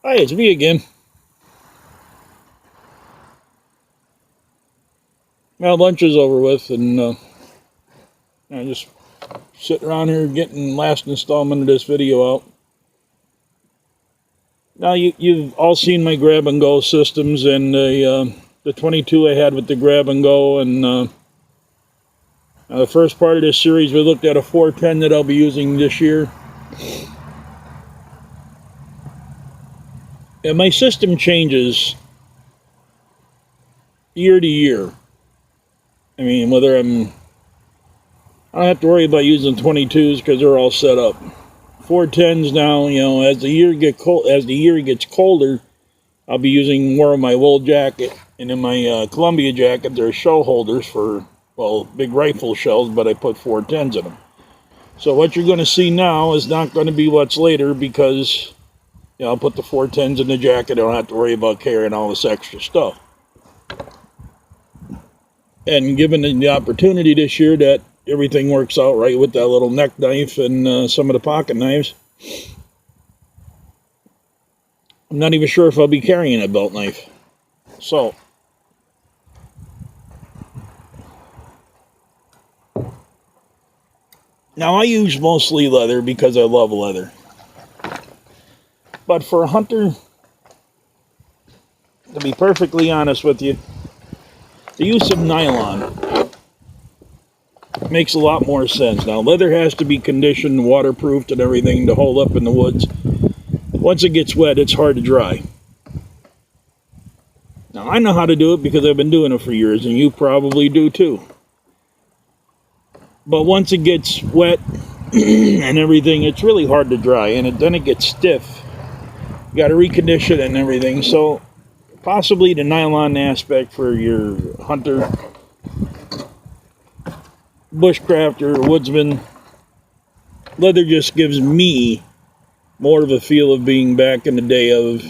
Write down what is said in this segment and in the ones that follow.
Hi, it's me again. Now lunch is over with, and I'm just sitting around here getting last installment of this video out. Now you've all seen my grab and go systems and the 22 I had with the grab and go, and the first part of this series we looked at a 410 that I'll be using this year. And my system changes year to year. I mean, I don't have to worry about using 22s because they're all set up. 410s now, as the year gets colder, I'll be using more of my wool jacket, and in my Columbia jacket, there's shell holders for big rifle shells, but I put 410s in them. So what you're going to see now is not going to be what's later because I'll put the 410s in the jacket. I don't have to worry about carrying all this extra stuff. And given the opportunity this year that everything works out right with that little neck knife and some of the pocket knives, I'm not even sure if I'll be carrying a belt knife. So, now I use mostly leather because I love leather. But for a hunter, to be perfectly honest with you, the use of nylon makes a lot more sense. Now, leather has to be conditioned, waterproofed, and everything to hold up in the woods. Once it gets wet, it's hard to dry. Now, I know how to do it because I've been doing it for years, and you probably do too. But once it gets wet and everything, it's really hard to dry, and then it gets stiff. You got to recondition it and everything. So, possibly the nylon aspect for your hunter, bushcrafter, woodsman. Leather just gives me more of a feel of being back in the day of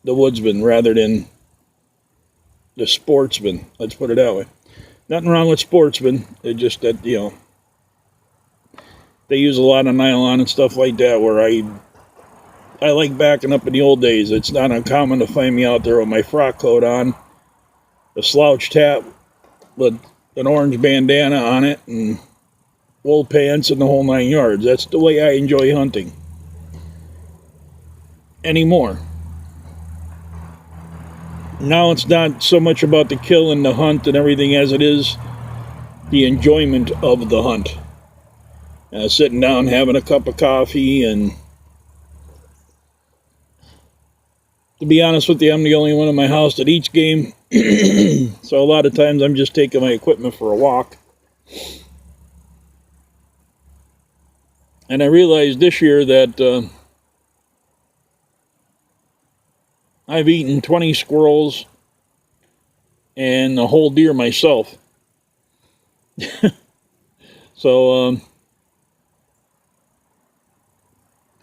the woodsman rather than the sportsman. Let's put it that way. Nothing wrong with sportsmen. It's just that, they use a lot of nylon and stuff like that where I like backing up in the old days. It's not uncommon to find me out there with my frock coat on, a slouch hat with an orange bandana on it, and wool pants and the whole 9 yards. That's the way I enjoy hunting anymore. Now it's not so much about the kill and the hunt and everything as it is the enjoyment of the hunt. Sitting down, having a cup of coffee, and to be honest with you, I'm the only one in my house that eats game. So a lot of times I'm just taking my equipment for a walk. And I realized this year that I've eaten 20 squirrels and a whole deer myself. So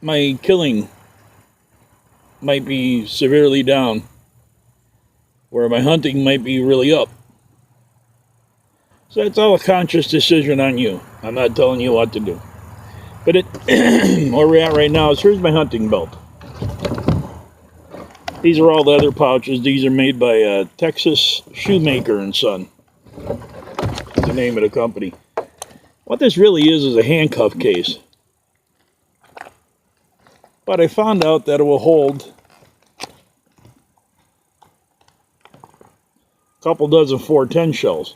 my killing might be severely down, where my hunting might be really up. So it's all a conscious decision on you. I'm not telling you what to do. But where we're at right now is here's my hunting belt. These are all leather pouches. These are made by Texas Shoemaker and Son. That's the name of the company. What this really is a handcuff case. But I found out that it will hold a couple dozen 410 shells.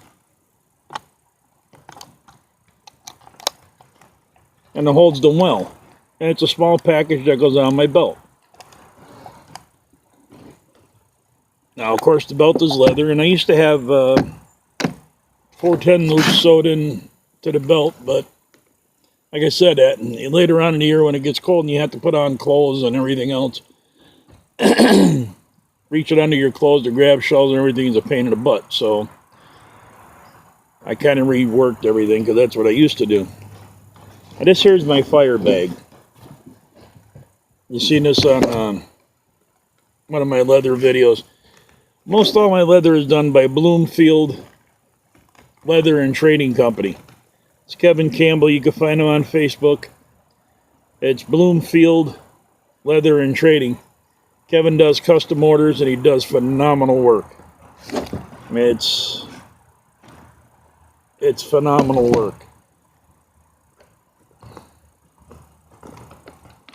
And it holds them well. And it's a small package that goes on my belt. Now, of course, the belt is leather, and I used to have 410 loops sewed in to the belt, but like I said, later on in the year when it gets cold and you have to put on clothes and everything else, reaching under your clothes to grab shells and everything is a pain in the butt. So I kind of reworked everything because that's what I used to do. And this here's my fire bag. You've seen this on one of my leather videos. Most all my leather is done by Bloomfield Leather and Trading Company. It's Kevin Campbell. You can find him on Facebook. It's Bloomfield Leather and Trading. Kevin does custom orders and he does phenomenal work. I mean, it's phenomenal work.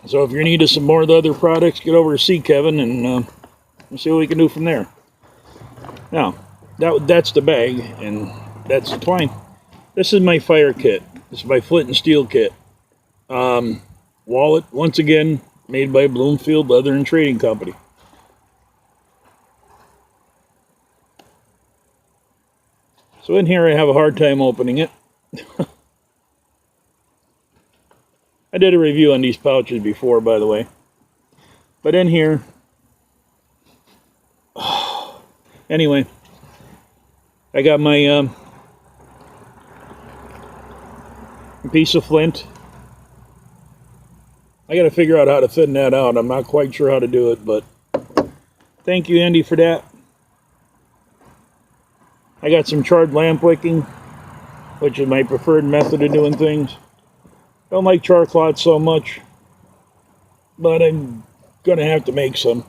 So if you're in need of some more of the other products, get over to see Kevin and we'll see what we can do from there. Now, that's the bag, and that's the twine. This is my fire kit. This is my flint and steel kit. Wallet, once again, made by Bloomfield Leather and Trading Company. So in here I have a hard time opening it. I did a review on these pouches before, by the way. But in here, anyway, I got my piece of flint. I got to figure out how to thin that out. I'm not quite sure how to do it, but thank you, Andy, for that. I got some charred lamp wicking, which is my preferred method of doing things. Don't like char cloth so much, but I'm going to have to make some.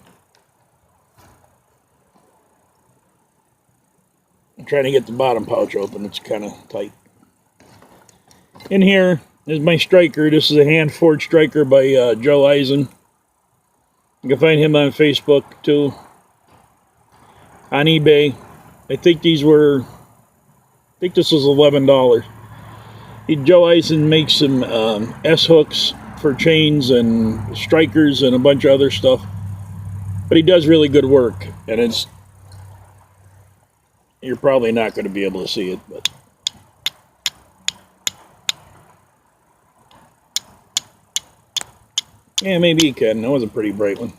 I'm trying to get the bottom pouch open. It's kind of tight. In here is my striker. This is a hand-forged striker by Joe Eisen. You can find him on Facebook too. On eBay. I think this was $11. Joe Eisen makes some S-hooks for chains and strikers and a bunch of other stuff. But he does really good work. And you're probably not going to be able to see it, but yeah, maybe you can. That was a pretty bright one.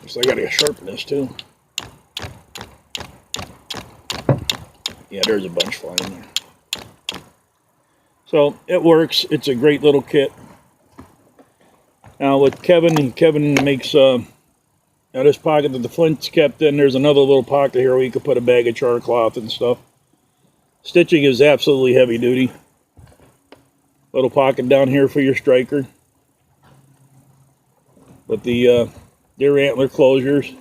So I gotta sharpen this too. Yeah, there's a bunch flying there. So it works. It's a great little kit. Now with Kevin makes now this pocket that the flint's kept in. There's another little pocket here where you could put a bag of char cloth and stuff. Stitching is absolutely heavy duty. Little pocket down here for your striker. With the deer antler closures.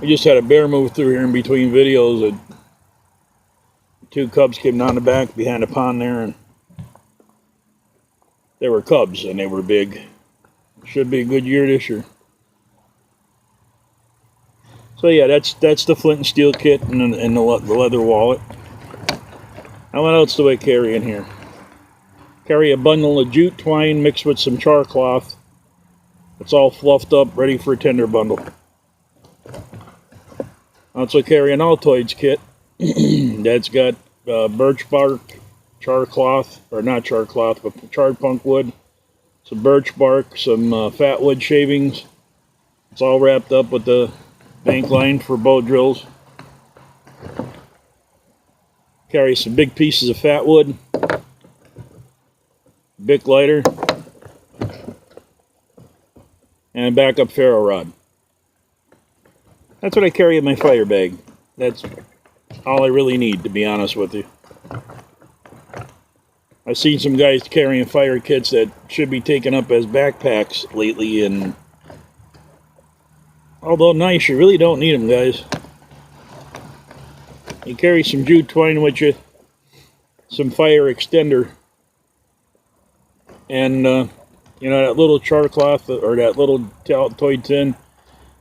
We just had a bear move through here in between videos. Two cubs came down the back behind the pond there, and they were cubs and they were big. Should be a good year this year. So yeah, that's the flint and steel kit and the leather wallet. Now what else do I carry in here? Carry a bundle of jute twine mixed with some char cloth. It's all fluffed up, ready for a tender bundle. I also carry an Altoids kit that's got birch bark, char cloth, or not char cloth, but charred punk wood, some birch bark, some fat wood shavings. It's all wrapped up with the bank line for bow drills. Carry some big pieces of fat wood, Bic lighter, and a backup ferro rod. That's what I carry in my fire bag. That's all I really need, to be honest with you. I've seen some guys carrying fire kits that should be taken up as backpacks lately, and although nice, you really don't need them, guys. You carry some jute twine with you, some fire extender, and you know, that little char cloth or that little Altoid tin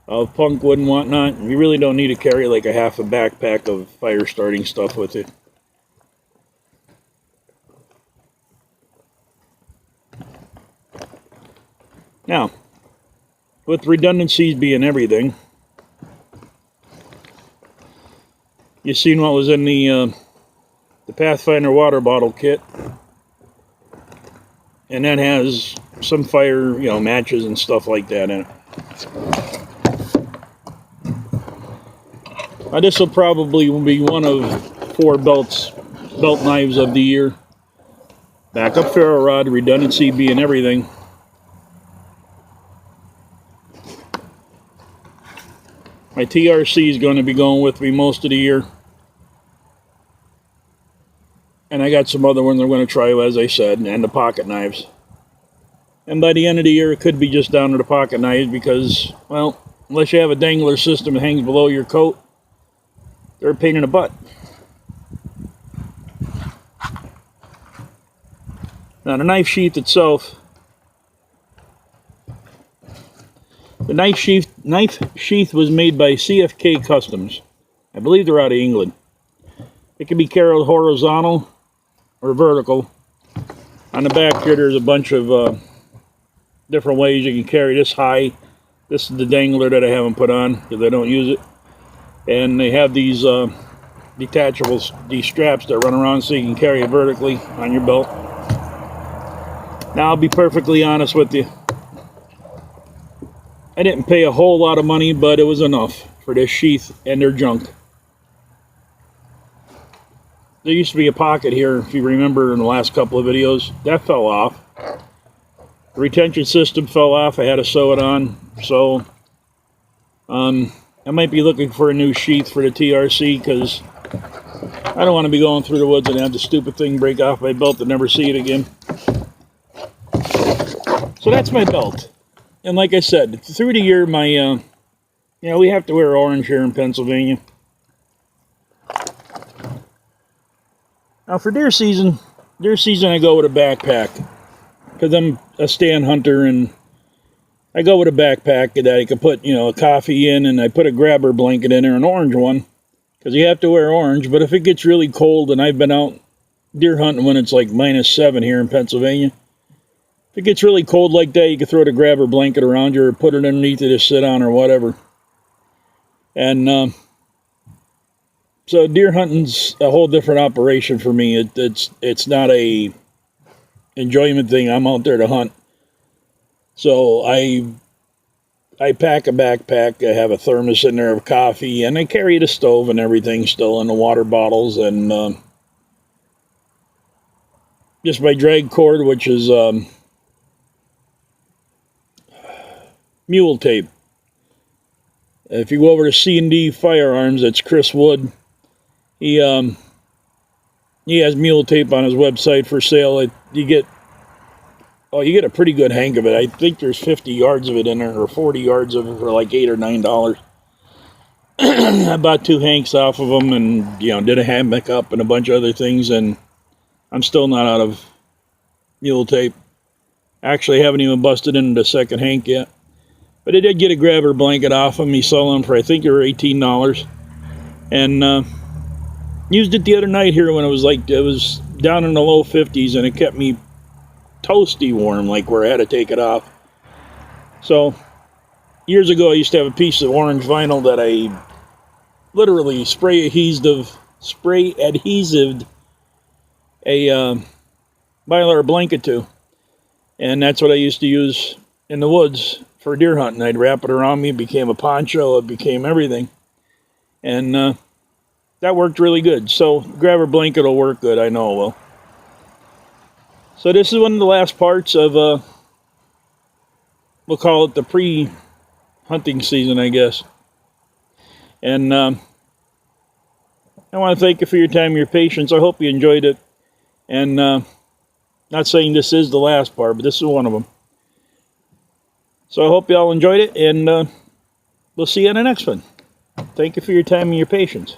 of punk wood and whatnot. You really don't need to carry like a half a backpack of fire starting stuff with you. Now, with redundancies being everything, you seen what was in the Pathfinder water bottle kit, and that has some fire, you know, matches and stuff like that in it. Now this will probably be one of 4 belt knives of the year. Backup ferro rod, redundancy being everything. My TRC is going to be going with me most of the year. And I got some other ones I'm going to try, as I said, and the pocket knives. And by the end of the year, it could be just down to the pocket knives because, well, unless you have a dangler system that hangs below your coat, they're a pain in the butt. Now, the knife sheath itself, the knife sheath was made by CFK Customs. I believe they're out of England. It can be carried horizontal or vertical. On the back here, there's a bunch of different ways you can carry this high. This is the dangler that I haven't put on because I don't use it. And they have these detachables, these straps that run around so you can carry it vertically on your belt. Now, I'll be perfectly honest with you. I didn't pay a whole lot of money, but it was enough for this sheath and their junk. There used to be a pocket here, if you remember in the last couple of videos. That fell off. The retention system fell off. I had to sew it on. So, I might be looking for a new sheath for the TRC because I don't want to be going through the woods and have the stupid thing break off my belt and never see it again. So that's my belt. And like I said, through the year, we have to wear orange here in Pennsylvania. Now for deer season I go with a backpack because I'm a stand hunter and I go with a backpack that I can put, a coffee in, and I put a grabber blanket in there, an orange one, because you have to wear orange. But if it gets really cold, and I've been out deer hunting when it's like -7 here in Pennsylvania, if it gets really cold like that, you can throw the grabber blanket around you or put it underneath it to sit on or whatever. And so deer hunting's a whole different operation for me. It's not a enjoyment thing. I'm out there to hunt. So I pack a backpack. I have a thermos in there of coffee, and I carry the stove and everything still, and the water bottles, and just my drag cord, which is mule tape. If you go over to C&D Firearms, that's Chris Wood. He has mule tape on his website for sale. You get a pretty good hang of it. I think there's 50 yards of it in there, or 40 yards of it for like $8 or $9. I bought 2 hanks off of them, and did a hammock up and a bunch of other things, and I'm still not out of mule tape. Actually, I haven't even busted into the second hank yet. But I did get a grabber blanket off him. He sold them for, I think they were $18. And used it the other night here when it was down in the low 50s, and it kept me toasty warm, like where I had to take it off. So years ago I used to have a piece of orange vinyl that I literally spray adhesived a Mylar blanket to, and that's what I used to use in the woods for deer hunting. I'd wrap it around me. It became a poncho. It became everything, and that worked really good. So grabber blanket will work good. I know it will. So this is one of the last parts of, we'll call it the pre-hunting season, I guess. And I want to thank you for your time and your patience. I hope you enjoyed it. And not saying this is the last part, but this is one of them. So I hope you all enjoyed it, and we'll see you on the next one. Thank you for your time and your patience.